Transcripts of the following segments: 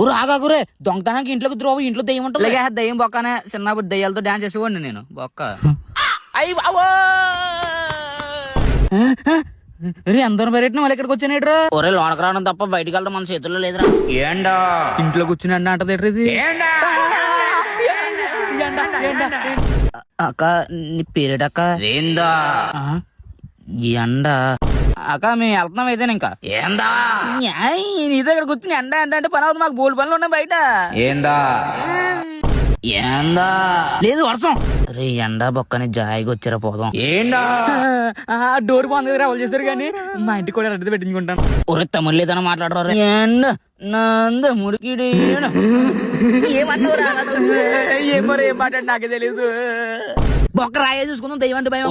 ఊరు ఆగాగురే దొంగతనానికి ఇంట్లోకి ద్రోవ ఇంట్లో దెయ్యం ఉంటుంది. అలాగే దెయ్యం బొక్కనే చిన్నప్పుడు దెయ్యాలతో డాన్స్ చేసేవాడిని నేను బొక్క. అయ్యి బావో అందరూ బయట మళ్ళీ ఇక్కడికి వచ్చానేట్రా. ఒరే లోనకు రావడం తప్ప బయటికి వెళ్ళడం మన చేతుల్లో లేదురా. ఏండా ఇంట్లో కూర్చుని అంట అంటది ఇది. అక్క నీ పేరేటక్క ఏందా ఎండ అక్క మేము వెళ్తున్నాం అయితే ఇంకా ఏందా నీ దగ్గర కూర్చుని ఎండ ఎండ అంటే పని అవుతుంది. మాకు బోల్ పనులు ఉన్నాయి బయట. ఏందా ఏందా లేదు వర్షం. అరే ఎండా బొక్కని జాయిగా వచ్చారా పోదాం. ఏండా డోర్ బాగుంది కదా వాళ్ళు చేశారు కానీ మా ఇంటికి కూడా అడ్డు పెట్టించుకుంటాను. ఒరే తమ్ముడు లేదన్నా మాట్లాడరు. ఎండ నంద ముడికిడి ఏమో ఏం మాట్లాడి నాకే తెలీదు. బొక్క రాయే చూసుకుందాం దెయ్యం అంటే భయం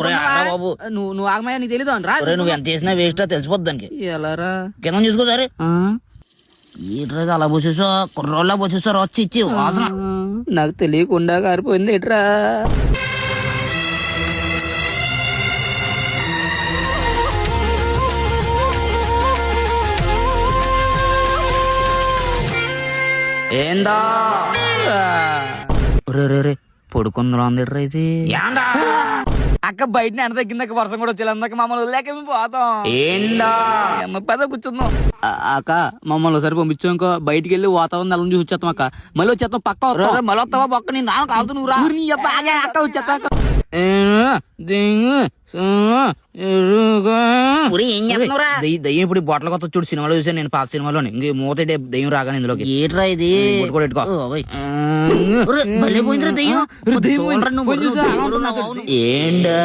బాబు. నువ్వు ఆగమయ్యా నీకు తెలీదు రా. నువ్వు ఎంత చేసినా వేస్ట్ తెలిసిపోద్ది దానికి. ఎలారా కింద చూసుకో సరే. ఈ రోజు అలా పోసేసా కుర్రోళ్ళ పోసేసారు వచ్చి ఇచ్చి వాసన నాకు తెలియకుండా కారిపోయింది ఎట్రా. ఏందా రే పొడుకుందా ఉందిట్రా ఇది. అక్క బయట ఎండ తగ్గిందాక వర్షం కూడా వచ్చేది. అందాక మమ్మల్ని వదిలేక మేము పోతాం. ఏండా పద కూర్చుందాం. అక్క మమ్మల్ని ఒకసారి పంపించాం ఇంకో బయటికి వెళ్ళి వాతావరణం నెలను చూసి వచ్చేస్తాం. అక్క మళ్ళీ వచ్చేస్తాం పక్క మళ్ళీ వస్తావా పక్క నేను రాను కాదు నువ్వు రా. అక్క వచ్చేస్తా దయ్యం ఇప్పుడు బొట్టలు కొత్త చూడు సినిమాలో చూసాను నేను పాత సినిమాలోని. ఇంక మూత దయ్యం రాగానే ఇందులోకి ఏట్రా ఇది పోయిందిరా దయ్యం. ఏండా